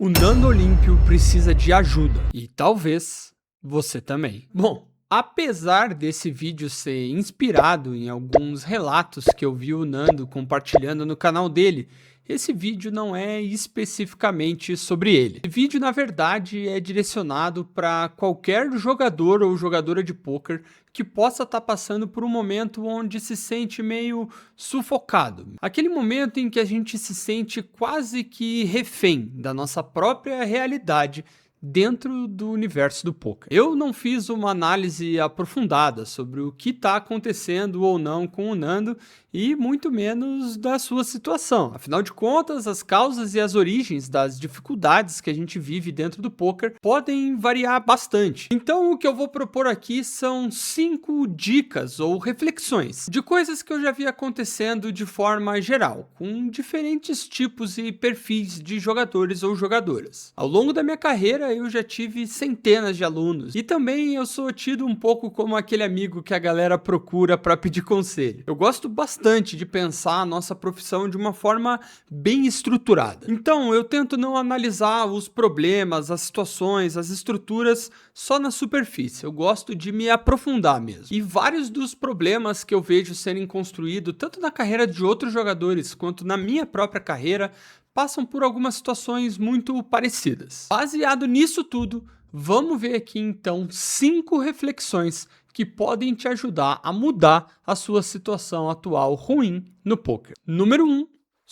O Nando Olímpio precisa de ajuda e talvez você também. Bom, apesar desse vídeo ser inspirado em alguns relatos que eu vi o Nando compartilhando no canal dele, esse vídeo não é especificamente sobre ele. Esse vídeo, na verdade, é direcionado para qualquer jogador ou jogadora de pôquer que possa estar passando por um momento onde se sente meio sufocado. Aquele momento em que a gente se sente quase que refém da nossa própria realidade dentro do universo do poker. Eu não fiz uma análise aprofundada sobre o que está acontecendo ou não com o Nando e muito menos da sua situação. Afinal de contas, as causas e as origens das dificuldades que a gente vive dentro do poker podem variar bastante. Então, o que eu vou propor aqui são 5 dicas ou reflexões de coisas que eu já vi acontecendo de forma geral, com diferentes tipos e perfis de jogadores ou jogadoras. Ao longo da minha carreira, eu já tive centenas de alunos e também eu sou tido um pouco como aquele amigo que a galera procura para pedir conselho. Eu gosto bastante de pensar a nossa profissão de uma forma bem estruturada. Então, eu tento não analisar os problemas, as situações, as estruturas só na superfície. Eu gosto de me aprofundar mesmo. E vários dos problemas que eu vejo serem construídos, tanto na carreira de outros jogadores quanto na minha própria carreira, passam por algumas situações muito parecidas. Baseado nisso tudo, vamos ver aqui então 5 reflexões que podem te ajudar a mudar a sua situação atual ruim no poker. Número 1,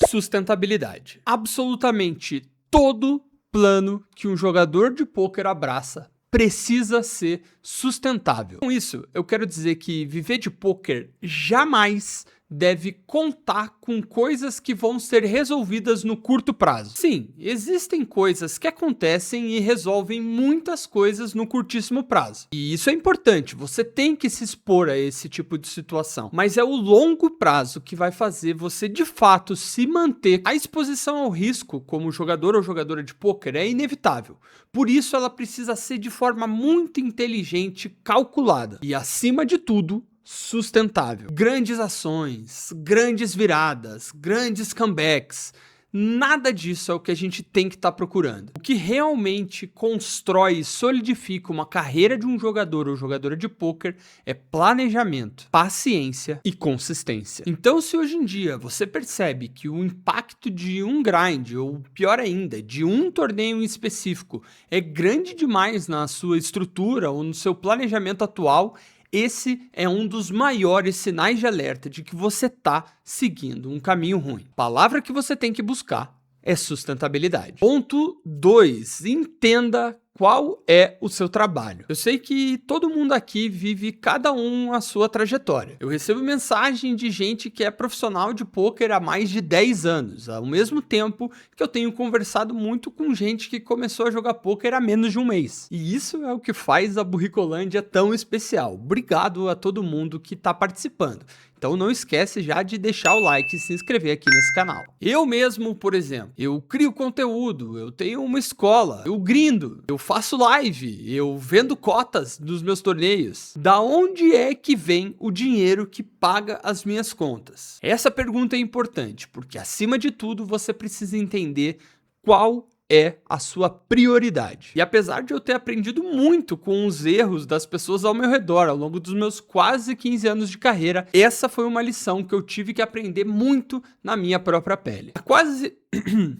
sustentabilidade. Absolutamente todo plano que um jogador de poker abraça precisa ser sustentável. Com isso, eu quero dizer que viver de poker jamais deve contar com coisas que vão ser resolvidas no curto prazo. Sim, existem coisas que acontecem e resolvem muitas coisas no curtíssimo prazo. E isso é importante, você tem que se expor a esse tipo de situação. Mas é o longo prazo que vai fazer você de fato se manter. A exposição ao risco como jogador ou jogadora de pôquer é inevitável. Por isso ela precisa ser de forma muito inteligente, calculada. E acima de tudo, sustentável. Grandes ações, grandes viradas, grandes comebacks, nada disso é o que a gente tem que estar procurando. O que realmente constrói e solidifica uma carreira de um jogador ou jogadora de pôquer é planejamento, paciência e consistência. Então, se hoje em dia você percebe que o impacto de um grind, ou pior ainda, de um torneio em específico, é grande demais na sua estrutura ou no seu planejamento atual, esse é um dos maiores sinais de alerta de que você está seguindo um caminho ruim. A palavra que você tem que buscar é sustentabilidade. Ponto 2. Entenda qual é o seu trabalho. Eu sei que todo mundo aqui vive cada um a sua trajetória. Eu recebo mensagem de gente que é profissional de pôquer há mais de 10 anos, ao mesmo tempo que eu tenho conversado muito com gente que começou a jogar pôquer há menos de um mês. E isso é o que faz a Burricolândia tão especial. Obrigado a todo mundo que está participando. Então não esquece já de deixar o like e se inscrever aqui nesse canal. Eu mesmo, por exemplo, eu crio conteúdo, eu tenho uma escola, eu grindo, eu faço live, eu vendo cotas dos meus torneios. Da onde é que vem o dinheiro que paga as minhas contas? Essa pergunta é importante, porque acima de tudo você precisa entender qual é a sua prioridade. E apesar de eu ter aprendido muito com os erros das pessoas ao meu redor ao longo dos meus quase 15 anos de carreira, essa foi uma lição que eu tive que aprender muito na minha própria pele.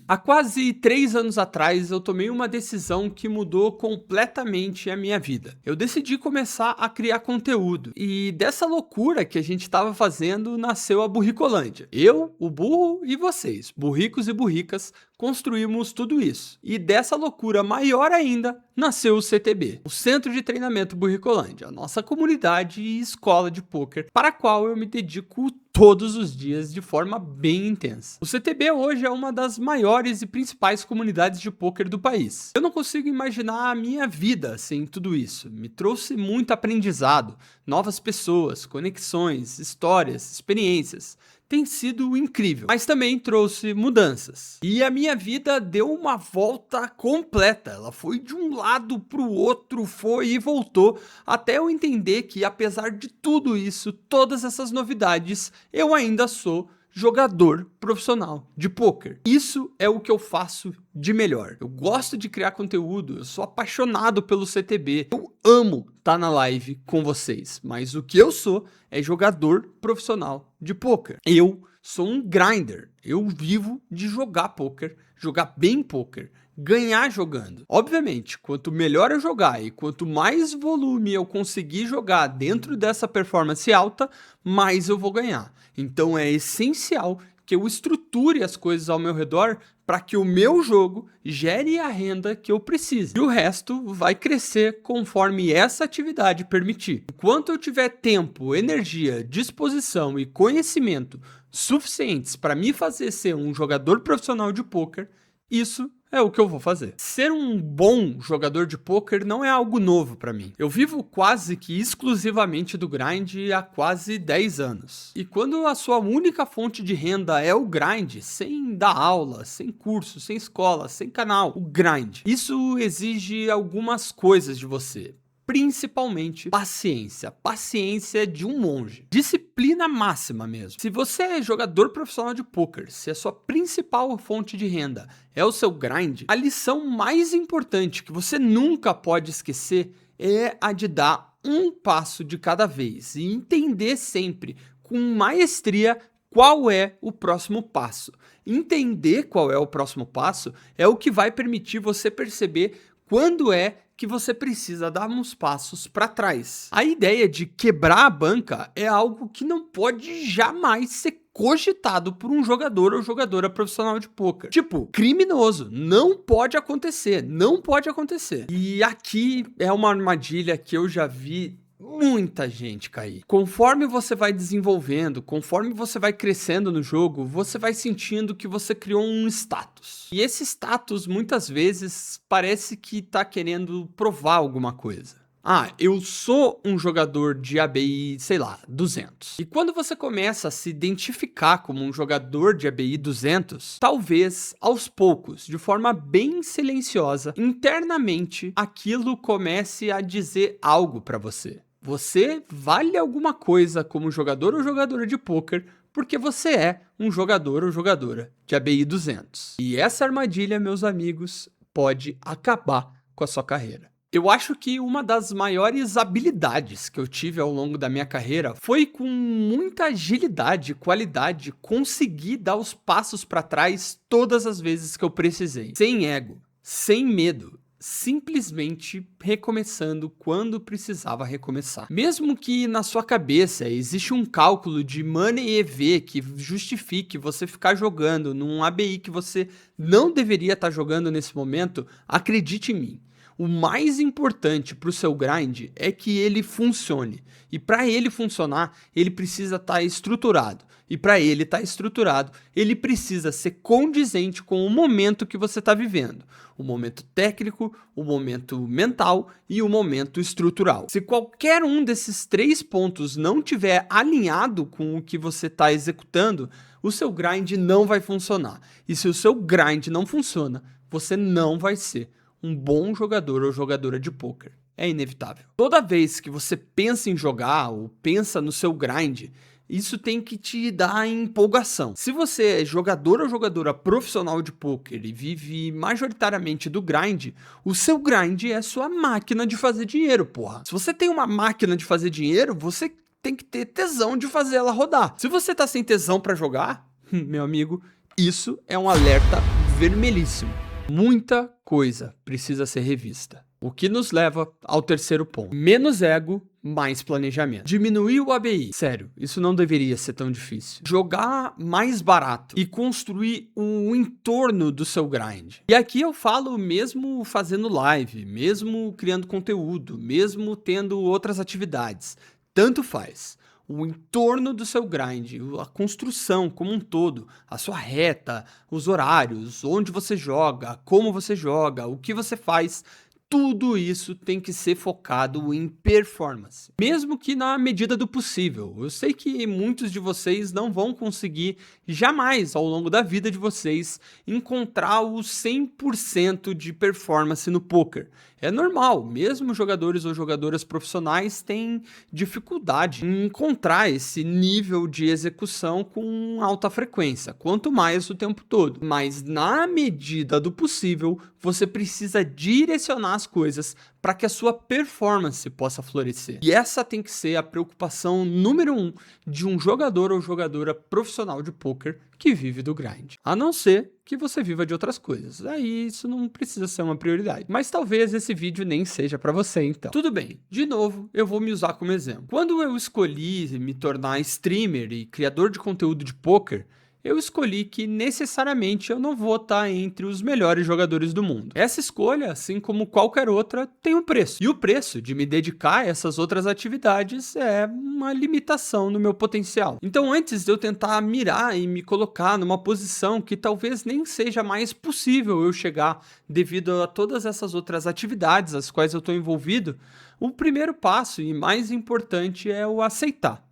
Há quase 3 anos atrás, eu tomei uma decisão que mudou completamente a minha vida. Eu decidi começar a criar conteúdo. E dessa loucura que a gente estava fazendo, nasceu a Burricolândia. Eu, o burro e vocês, burricos e burricas, construímos tudo isso. E dessa loucura maior ainda, nasceu o CTB, o Centro de Treinamento Burricolândia, a nossa comunidade e escola de pôquer, para a qual eu me dedico todos os dias de forma bem intensa. O CTB hoje é uma das maiores e principais comunidades de pôquer do país. Eu não consigo imaginar a minha vida sem tudo isso. Me trouxe muito aprendizado, novas pessoas, conexões, histórias, experiências. Tem sido incrível, mas também trouxe mudanças. E a minha vida deu uma volta completa. Ela foi de um lado para o outro, foi e voltou, até eu entender que, apesar de tudo isso, todas essas novidades, eu ainda sou jogador profissional de poker. Isso é o que eu faço de melhor. Eu gosto de criar conteúdo, eu sou apaixonado pelo CTB, eu amo estar na live com vocês, mas o que eu sou é jogador profissional de poker. Eu sou um grinder, eu vivo de jogar poker, jogar bem poker, ganhar jogando. Obviamente, quanto melhor eu jogar e quanto mais volume eu conseguir jogar dentro dessa performance alta, mais eu vou ganhar. Então é essencial que eu estruture as coisas ao meu redor para que o meu jogo gere a renda que eu preciso. E o resto vai crescer conforme essa atividade permitir. Enquanto eu tiver tempo, energia, disposição e conhecimento suficientes para me fazer ser um jogador profissional de poker, isso é o que eu vou fazer. Ser um bom jogador de poker não é algo novo para mim. Eu vivo quase que exclusivamente do grind há quase 10 anos. E quando a sua única fonte de renda é o grind, sem dar aula, sem curso, sem escola, sem canal, o grind, isso exige algumas coisas de você. Principalmente paciência. Paciência de um monge. Disciplina máxima mesmo. Se você é jogador profissional de poker, se a sua principal fonte de renda é o seu grind, a lição mais importante que você nunca pode esquecer é a de dar um passo de cada vez e entender sempre, com maestria, qual é o próximo passo. Entender qual é o próximo passo é o que vai permitir você perceber quando é que você precisa dar uns passos para trás. A ideia de quebrar a banca é algo que não pode jamais ser cogitado por um jogador ou jogadora profissional de poker. Tipo, criminoso. Não pode acontecer. Não pode acontecer. E aqui é uma armadilha que eu já vi muita gente cair. Conforme você vai desenvolvendo, conforme você vai crescendo no jogo, você vai sentindo que você criou um status. E esse status, muitas vezes, parece que tá querendo provar alguma coisa. Ah, eu sou um jogador de ABI, sei lá, 200. E quando você começa a se identificar como um jogador de ABI 200, talvez, aos poucos, de forma bem silenciosa, internamente, aquilo comece a dizer algo para você. Você vale alguma coisa como jogador ou jogadora de poker porque você é um jogador ou jogadora de ABI 200. E essa armadilha, meus amigos, pode acabar com a sua carreira. Eu acho que uma das maiores habilidades que eu tive ao longo da minha carreira foi, com muita agilidade e qualidade, conseguir dar os passos para trás todas as vezes que eu precisei. Sem ego, sem medo. Simplesmente recomeçando quando precisava recomeçar. Mesmo que na sua cabeça existe um cálculo de money EV que justifique você ficar jogando num ABI que você não deveria estar jogando nesse momento, acredite em mim. O mais importante para o seu grind é que ele funcione. E para ele funcionar, ele precisa estar estruturado. E para ele estar estruturado, ele precisa ser condizente com o momento que você está vivendo. O momento técnico, o momento mental e o momento estrutural. Se qualquer um desses 3 pontos não tiver alinhado com o que você está executando, o seu grind não vai funcionar. E se o seu grind não funciona, você não vai ser um bom jogador ou jogadora de poker. É inevitável. Toda vez que você pensa em jogar ou pensa no seu grind, isso tem que te dar empolgação. Se você é jogador ou jogadora profissional de poker e vive majoritariamente do grind, o seu grind é a sua máquina de fazer dinheiro, porra. Se você tem uma máquina de fazer dinheiro, você tem que ter tesão de fazer ela rodar. Se você tá sem tesão pra jogar, meu amigo, isso é um alerta vermelhíssimo. Muita coisa precisa ser revista. O que nos leva ao terceiro ponto. Menos ego, mais planejamento. Diminuir o ABI. Sério, isso não deveria ser tão difícil. Jogar mais barato e construir o entorno do seu grind. E aqui eu falo mesmo fazendo live, mesmo criando conteúdo, mesmo tendo outras atividades. Tanto faz. O entorno do seu grind, a construção como um todo, a sua reta, os horários, onde você joga, como você joga, o que você faz, tudo isso tem que ser focado em performance, mesmo que na medida do possível. Eu sei que muitos de vocês não vão conseguir jamais ao longo da vida de vocês encontrar o 100% de performance no poker. É normal, mesmo jogadores ou jogadoras profissionais têm dificuldade em encontrar esse nível de execução com alta frequência, quanto mais o tempo todo. Mas na medida do possível, você precisa direcionar as coisas para que a sua performance possa florescer. E essa tem que ser a preocupação número 1 de um jogador ou jogadora profissional de poker que vive do grind. A não ser que você viva de outras coisas. Aí isso não precisa ser uma prioridade. Mas talvez esse vídeo nem seja para você então. Tudo bem, de novo eu vou me usar como exemplo. Quando eu escolhi me tornar streamer e criador de conteúdo de poker, eu escolhi que necessariamente eu não vou estar entre os melhores jogadores do mundo. Essa escolha, assim como qualquer outra, tem um preço. E o preço de me dedicar a essas outras atividades é uma limitação no meu potencial. Então, antes de eu tentar mirar e me colocar numa posição que talvez nem seja mais possível eu chegar devido a todas essas outras atividades às quais eu estou envolvido, o primeiro passo e mais importante é o aceitar.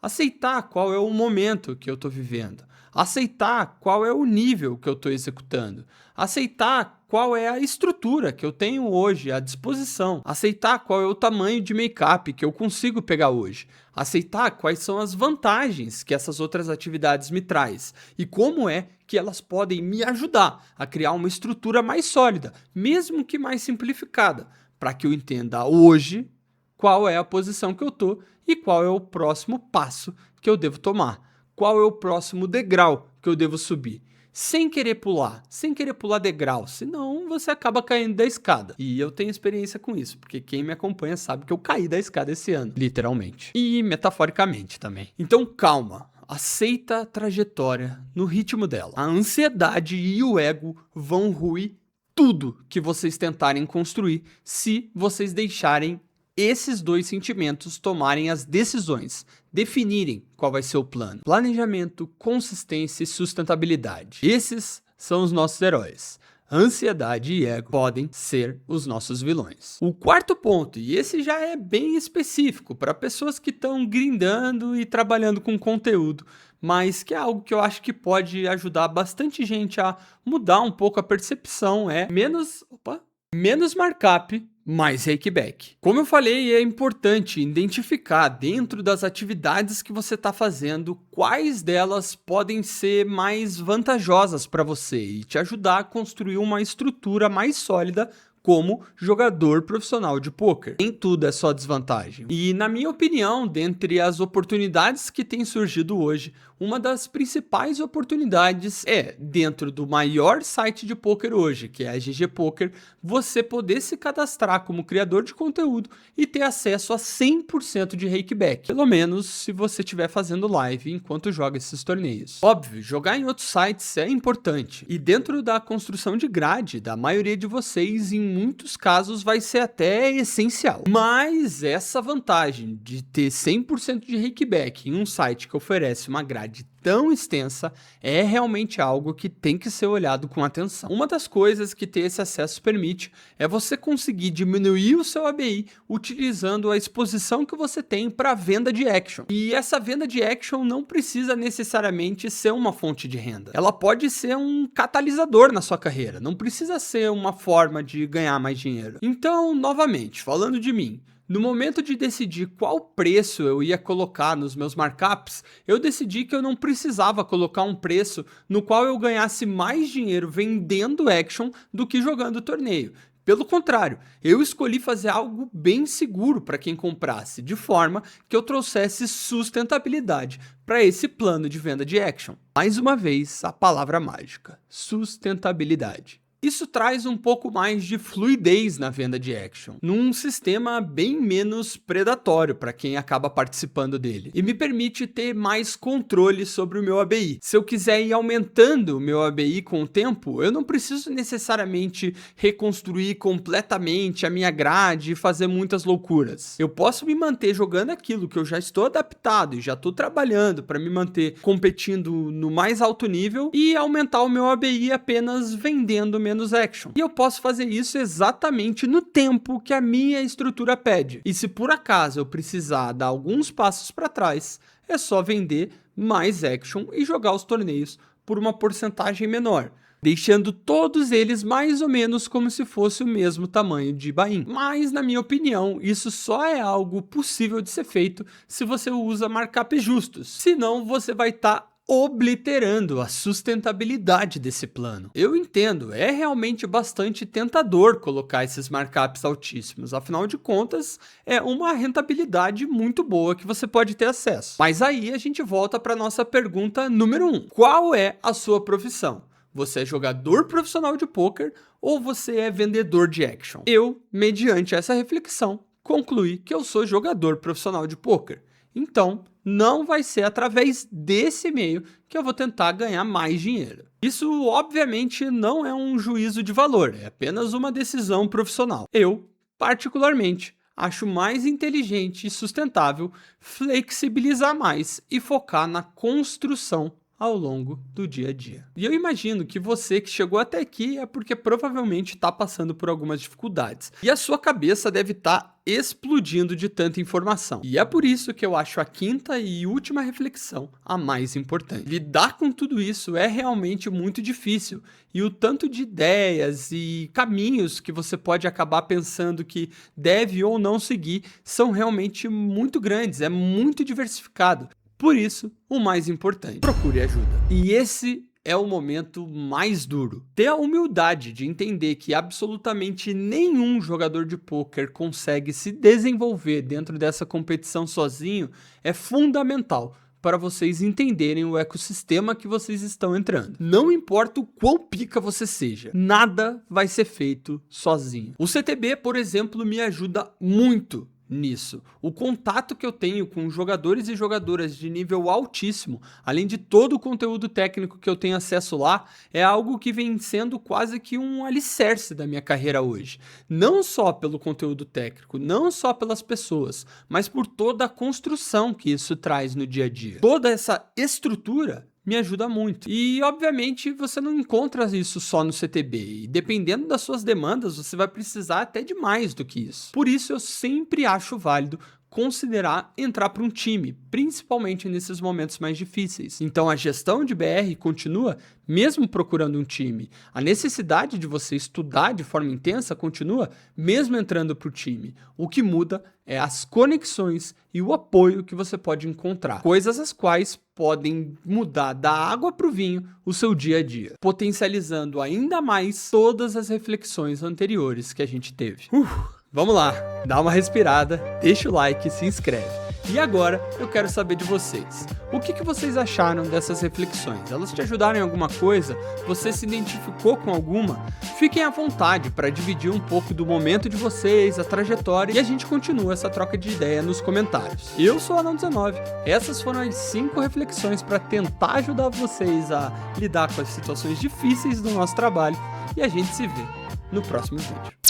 Aceitar qual é o momento que eu estou vivendo. Aceitar qual é o nível que eu estou executando. Aceitar qual é a estrutura que eu tenho hoje à disposição. Aceitar qual é o tamanho de make-up que eu consigo pegar hoje. Aceitar quais são as vantagens que essas outras atividades me traz e como é que elas podem me ajudar a criar uma estrutura mais sólida, mesmo que mais simplificada, para que eu entenda hoje qual é a posição que eu estou e qual é o próximo passo que eu devo tomar. Qual é o próximo degrau que eu devo subir? Sem querer pular degrau, senão você acaba caindo da escada. E eu tenho experiência com isso, porque quem me acompanha sabe que eu caí da escada esse ano, literalmente. E metaforicamente também. Então calma, aceita a trajetória no ritmo dela. A ansiedade e o ego vão ruir tudo que vocês tentarem construir se vocês deixarem esses dois sentimentos tomarem as decisões, definirem qual vai ser o plano. Planejamento, consistência e sustentabilidade. Esses são os nossos heróis. Ansiedade e ego podem ser os nossos vilões. O quarto ponto, e esse já é bem específico para pessoas que estão grindando e trabalhando com conteúdo, mas que é algo que eu acho que pode ajudar bastante gente a mudar um pouco a percepção, é menos markup, mais rakeback. Como eu falei, é importante identificar dentro das atividades que você está fazendo quais delas podem ser mais vantajosas para você e te ajudar a construir uma estrutura mais sólida como jogador profissional de poker. Nem tudo é só desvantagem. E na minha opinião, dentre as oportunidades que têm surgido hoje, uma das principais oportunidades é, dentro do maior site de poker hoje, que é a GG Poker, você poder se cadastrar como criador de conteúdo e ter acesso a 100% de rakeback. Pelo menos se você estiver fazendo live enquanto joga esses torneios. Óbvio, jogar em outros sites é importante. E dentro da construção de grade da maioria de vocês, em muitos casos vai ser até essencial. Mas essa vantagem de ter 100% de rakeback em um site que oferece uma grade tão extensa é realmente algo que tem que ser olhado com atenção. Uma das coisas que ter esse acesso permite é você conseguir diminuir o seu ABI utilizando a exposição que você tem para venda de action. E essa venda de action não precisa necessariamente ser uma fonte de renda. Ela pode ser um catalisador na sua carreira, não precisa ser uma forma de ganhar mais dinheiro. Então, novamente, falando de mim, no momento de decidir qual preço eu ia colocar nos meus markups, eu decidi que eu não precisava colocar um preço no qual eu ganhasse mais dinheiro vendendo action do que jogando torneio. Pelo contrário, eu escolhi fazer algo bem seguro para quem comprasse, de forma que eu trouxesse sustentabilidade para esse plano de venda de action. Mais uma vez, a palavra mágica: sustentabilidade. Isso traz um pouco mais de fluidez na venda de action, num sistema bem menos predatório para quem acaba participando dele, e me permite ter mais controle sobre o meu ABI. Se eu quiser ir aumentando o meu ABI com o tempo, eu não preciso necessariamente reconstruir completamente a minha grade e fazer muitas loucuras. Eu posso me manter jogando aquilo que eu já estou adaptado e já estou trabalhando para me manter competindo no mais alto nível e aumentar o meu ABI apenas vendendo menos menos action. E eu posso fazer isso exatamente no tempo que a minha estrutura pede. E se por acaso eu precisar dar alguns passos para trás, é só vender mais action e jogar os torneios por uma porcentagem menor, deixando todos eles mais ou menos como se fosse o mesmo tamanho de buy-in. Mas, na minha opinião, isso só é algo possível de ser feito se você usa markups justos. Senão, você vai estar obliterando a sustentabilidade desse plano. Eu entendo, é realmente bastante tentador colocar esses markups altíssimos, afinal de contas, é uma rentabilidade muito boa que você pode ter acesso. Mas aí a gente volta para nossa pergunta número 1. Qual é a sua profissão? Você é jogador profissional de poker ou você é vendedor de action? Eu, mediante essa reflexão, concluí que eu sou jogador profissional de poker. Então, não vai ser através desse meio que eu vou tentar ganhar mais dinheiro. Isso, obviamente, não é um juízo de valor, é apenas uma decisão profissional. Eu, particularmente, acho mais inteligente e sustentável flexibilizar mais e focar na construção ao longo do dia a dia. E eu imagino que você que chegou até aqui é porque provavelmente está passando por algumas dificuldades. E a sua cabeça deve estar explodindo de tanta informação. E é por isso que eu acho a quinta e última reflexão a mais importante. Lidar com tudo isso é realmente muito difícil. E o tanto de ideias e caminhos que você pode acabar pensando que deve ou não seguir são realmente muito grandes, é muito diversificado. Por isso, o mais importante, procure ajuda. E esse é o momento mais duro. Ter a humildade de entender que absolutamente nenhum jogador de poker consegue se desenvolver dentro dessa competição sozinho é fundamental para vocês entenderem o ecossistema que vocês estão entrando. Não importa o quão pica você seja, nada vai ser feito sozinho. O CTB, por exemplo, me ajuda muito nisso. O contato que eu tenho com jogadores e jogadoras de nível altíssimo, além de todo o conteúdo técnico que eu tenho acesso lá, é algo que vem sendo quase que um alicerce da minha carreira hoje. Não só pelo conteúdo técnico, não só pelas pessoas, mas por toda a construção que isso traz no dia a dia. Toda essa estrutura me ajuda muito. E, obviamente, você não encontra isso só no CTB. E, dependendo das suas demandas, você vai precisar até de mais do que isso. Por isso, eu sempre acho válido considerar entrar para um time, principalmente nesses momentos mais difíceis. Então, a gestão de BR continua mesmo procurando um time. A necessidade de você estudar de forma intensa continua mesmo entrando para o time. O que muda é as conexões e o apoio que você pode encontrar. Coisas as quais podem mudar da água para o vinho o seu dia a dia, potencializando ainda mais todas as reflexões anteriores que a gente teve. Vamos lá, dá uma respirada, deixa o like e se inscreve. E agora eu quero saber de vocês. O que vocês acharam dessas reflexões? Elas te ajudaram em alguma coisa? Você se identificou com alguma? Fiquem à vontade para dividir um pouco do momento de vocês, a trajetória, e a gente continua essa troca de ideia nos comentários. Eu sou o Anão19. Essas foram as 5 reflexões para tentar ajudar vocês a lidar com as situações difíceis do nosso trabalho, e a gente se vê no próximo vídeo.